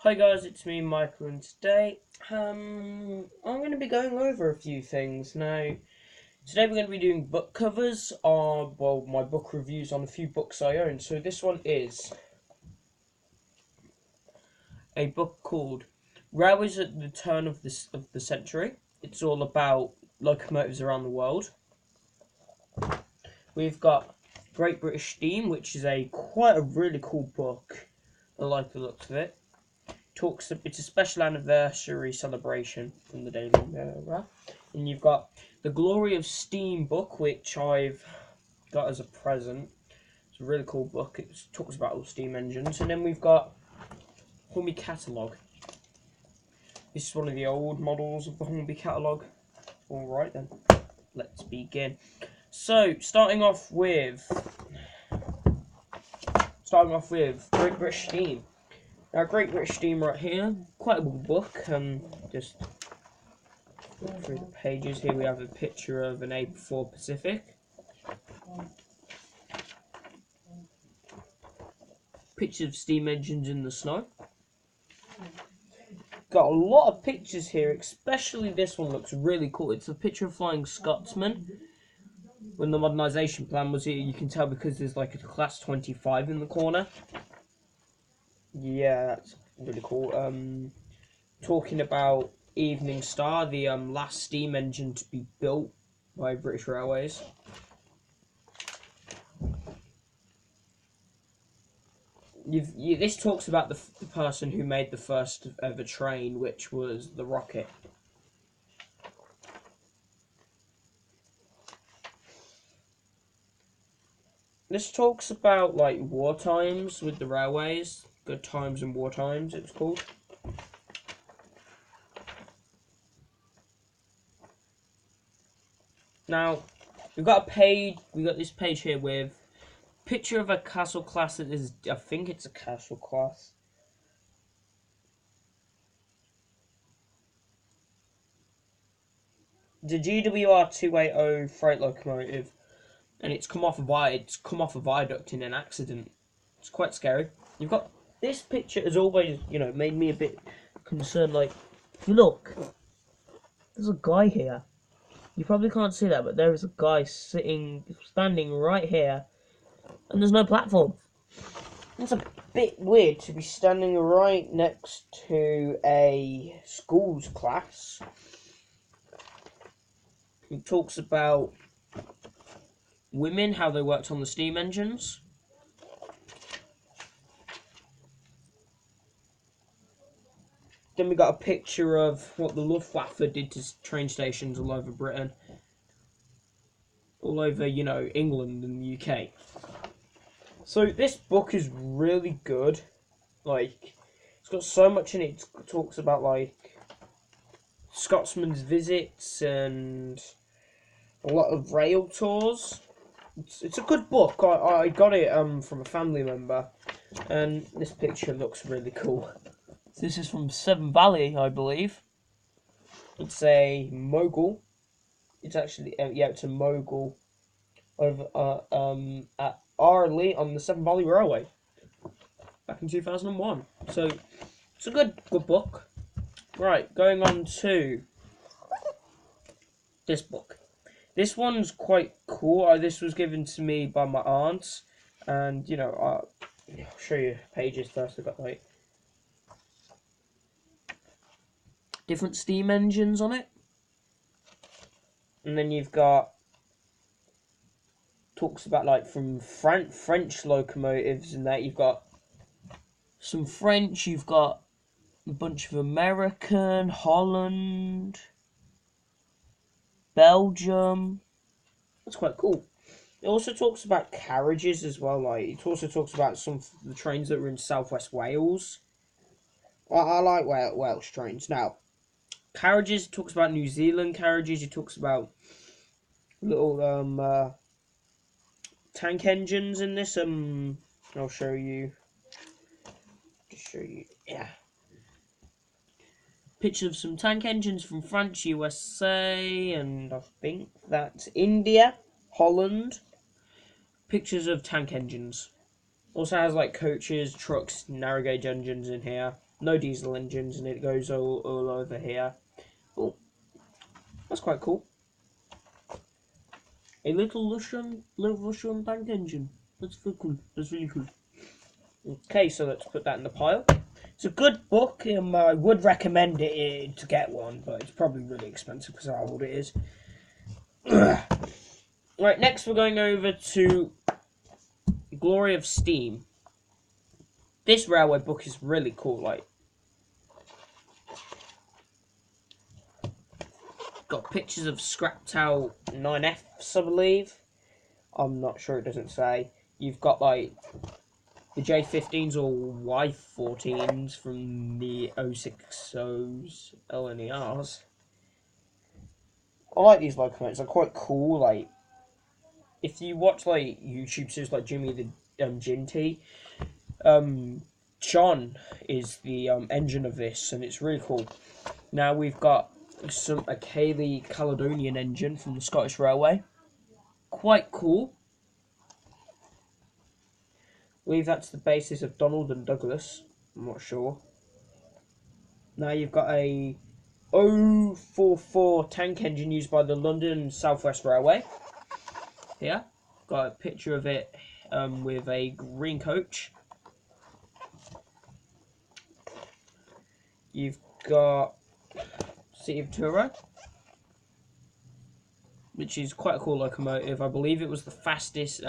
Hi guys, it's me Michael, and today I'm going to be going over a few things. Now, today we're going to be doing book covers on, my book reviews on a few books I own. So this one is a book called Railways at the Turn of the Century. It's all about locomotives around the world. We've got Great British Steam, which is quite a really cool book. I like the looks of it. It's a special anniversary celebration from the Daily Mirror. And you've got the Glory of Steam book, which I've got as a present. It's a really cool book. It talks about all steam engines. And then we've got Hornby Catalogue. This is one of the old models of the Hornby Catalogue. Alright then, let's begin. So, starting off with Great British Steam. Now, Great British Steam right here, quite a good book. Just look through the pages. Here we have a picture of an A4 Pacific. Pictures of steam engines in the snow. Got a lot of pictures here, especially this one looks really cool. It's a picture of Flying Scotsman. When the modernisation plan was here, you can tell because there's like a Class 25 in the corner. Yeah, that's really cool. Talking about Evening Star, the last steam engine to be built by British Railways. This talks about the person who made the first ever train, which was the Rocket. This talks about like war times with the railways, good times and war times. It's called. Now, we've got this page here with picture of a castle class that is, I think it's a castle class. The GWR 280 freight locomotive, and it's come off a viaduct in an accident. It's quite scary. You've got this picture has always, made me a bit concerned. Like, look, there's a guy here. You probably can't see that, but there is a guy standing right here, and there's no platform. It's a bit weird to be standing right next to a school's class. It talks about women, how they worked on the steam engines. Then we got a picture of what the Luftwaffe did to train stations all over Britain. All over, England and the UK. So this book is really good. Like, it's got so much in it. It talks about, like, Scotsman's visits and a lot of rail tours. It's a good book. I got it from a family member. And this picture looks really cool. This is from Severn Valley, I believe. It's a mogul. It's actually, it's a mogul over at Arley on the Severn Valley Railway back in 2001. So it's a good book. Right, going on to this book. This one's quite cool. This was given to me by my aunt, and I'll show you pages first. I've got like different steam engines on it, and then you've got talks about like from French locomotives, and that you've got some French, you've got a bunch of American, Holland, Belgium. That's quite cool. It also talks about carriages as well. Like, it also talks about some of the trains that were in Southwest Wales. I like Welsh trains. Now, carriages, it talks about New Zealand carriages. It talks about little tank engines in this. I'll show you. Just show you. Yeah. Pictures of some tank engines from France, USA, and I think that's India, Holland. Pictures of tank engines. Also has like coaches, trucks, narrow gauge engines in here. no diesel engines, and it goes all over here. Oh, that's quite cool. A little Russian tank engine. That's very cool. That's really cool. Okay, so let's put that in the pile. It's a good book. I would recommend it to get one, but it's probably really expensive because of how old it is. Right, next we're going over to Glory of Steam. This railway book is really cool. Like, got pictures of scrapped out 9Fs, I believe. I'm not sure, it doesn't say. You've got like the J15s or Y14s from the 060s, LNERs. I like these locomotives, they're quite cool. Like, if you watch like YouTube series like Jimmy the Ginty, John is the engine of this, and it's really cool. Now we've got a Cayley Caledonian engine from the Scottish Railway. Quite cool. I believe that's the basis of Donald and Douglas. I'm not sure. Now you've got a 044 tank engine used by the London South West Railway. Here, got a picture of it with a green coach. You've got City of Truro, which is quite a cool locomotive. I believe it was the fastest,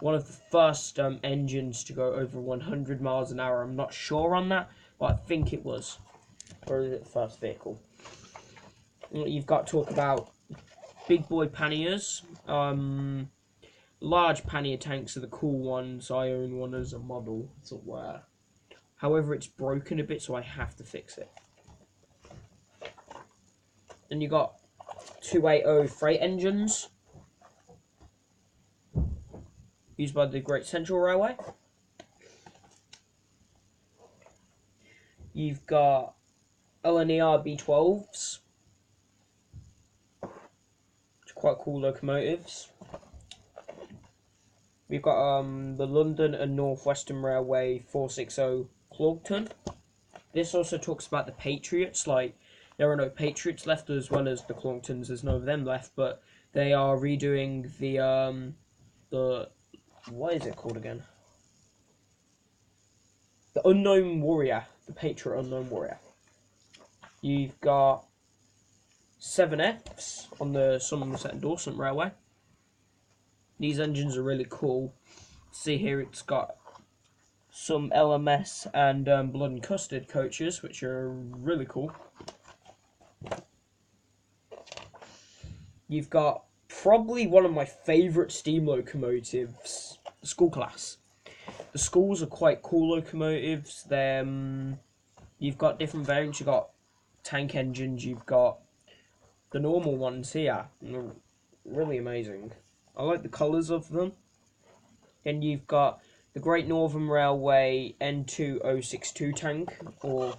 one of the first engines to go over 100 miles an hour. I'm not sure on that, but I think it was. Or is it the first vehicle? You've got to talk about big boy panniers. Large pannier tanks are the cool ones. I own one as a model to wear. However, it's broken a bit, so I have to fix it. Then you got 280 freight engines used by the Great Central Railway. You've got LNER B12s, which are quite cool locomotives. We've got the London and North Western Railway 460 Claugton. This also talks about the Patriots. Like, there are no Patriots left, as well as the Claughtons. There's no of them left, but they are redoing the what is it called again? The Unknown Warrior, the Patriot Unknown Warrior. You've got 7Fs on the Somerset and Dorset Railway. These engines are really cool. See here, it's got some LMS and Blood and Custard coaches, which are really cool. You've got probably one of my favourite steam locomotives, the School Class. The schools are quite cool locomotives. You've got different variants. You've got tank engines. You've got the normal ones here. They're really amazing. I like the colours of them. And you've got the Great Northern Railway N2062 tank, or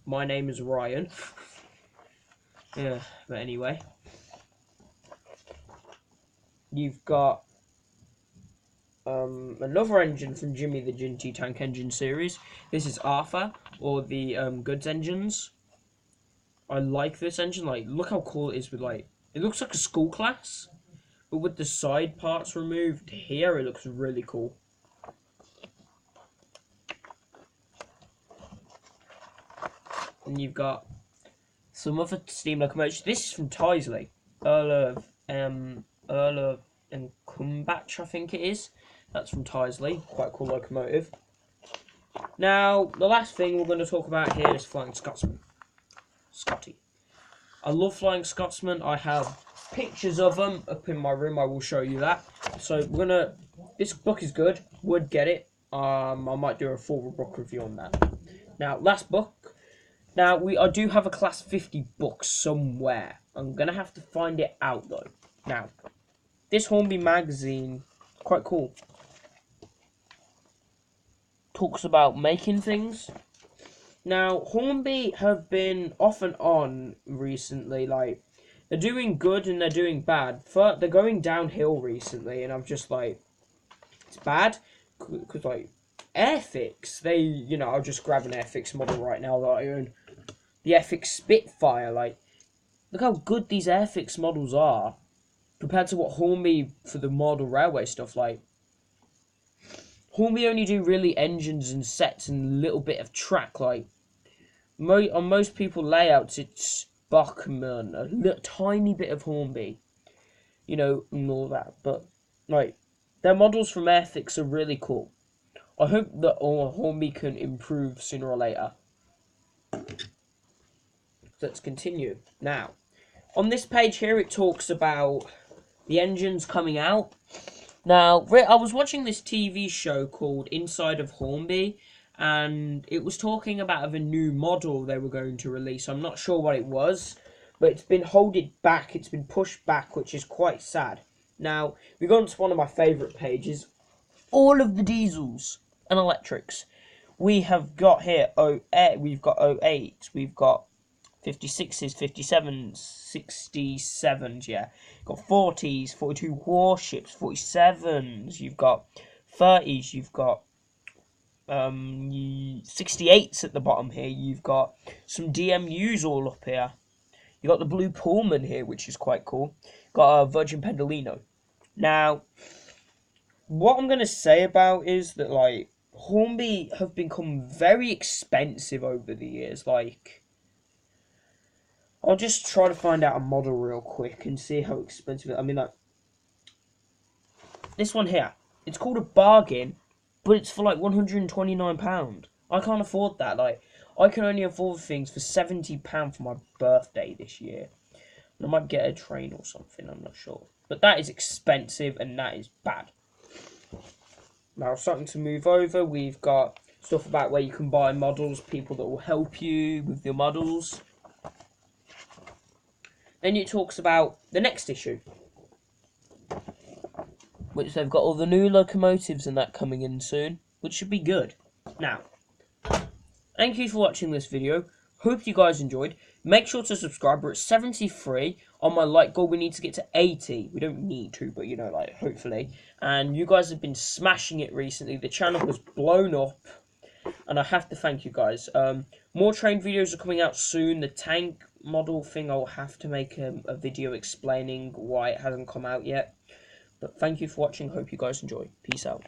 My Name is Ryan. Yeah, but anyway. You've got another engine from Jimmy the Ginty tank engine series. This is Arthur, or the goods engines. I like this engine. Like, look how cool it is with, like, it looks like a School Class, but with the side parts removed here, it looks really cool. And you've got some other steam locomotives. This is from Tyseley, Earl of Cumbach, I think it is. That's from Tyseley. Quite a cool locomotive. Now, the last thing we're going to talk about here is Flying Scotsman. Scotty. I love Flying Scotsman. I have pictures of them up in my room. I will show you that. So this book is good. Would get it. I might do a full book review on that. Now, last book. Now, I do have a Class 50 book somewhere. I'm going to have to find it out, though. Now, this Hornby magazine, quite cool. Talks about making things. Now, Hornby have been off and on recently. Like, they're doing good and they're doing bad. They're going downhill recently, and I'm just like, it's bad. Because, like, Airfix, I'll just grab an Airfix model right now that I own. The Airfix Spitfire, like, look how good these Airfix models are compared to what Hornby for the model railway stuff. Like, Hornby only do really engines and sets and a little bit of track. Like, on most people layouts, it's Bachmann, tiny bit of Hornby, and all that. But, like, their models from Airfix are really cool. I hope that Hornby can improve sooner or later. Let's continue. Now, on this page here, it talks about the engines coming out. Now, I was watching this TV show called Inside of Hornby, and it was talking about a new model they were going to release. I'm not sure what it was, but it's been holded back. It's been pushed back, which is quite sad. Now, we go on to one of my favourite pages. All of the diesels and electrics. We have got here we've got 08, we've got 56s, 57s, 67s, yeah. You've got 40s, 42 warships, 47s, you've got 30s, you've got 68s at the bottom here, you've got some DMUs all up here. You've got the Blue Pullman here, which is quite cool. Got a Virgin Pendolino. Now, what I'm going to say about is that, like, Hornby have become very expensive over the years. Like, I'll just try to find out a model real quick and see how expensive it is. I mean, like, this one here, it's called a bargain, but it's for like £129. I can't afford that. Like, I can only afford things for £70 for my birthday this year. And I might get a train or something, I'm not sure. But that is expensive and that is bad. Now, starting to move over, we've got stuff about where you can buy models, people that will help you with your models. Then it talks about the next issue, which they've got all the new locomotives and that coming in soon, which should be good. Now, thank you for watching this video. Hope you guys enjoyed. Make sure to subscribe. We're at 73 on my like goal. We need to get to 80. We don't need to, but like, hopefully. And you guys have been smashing it recently. The channel has blown up, and I have to thank you guys. More train videos are coming out soon. The tank model thing, I'll have to make a video explaining why it hasn't come out yet. But thank you for watching. Hope you guys enjoy. Peace out.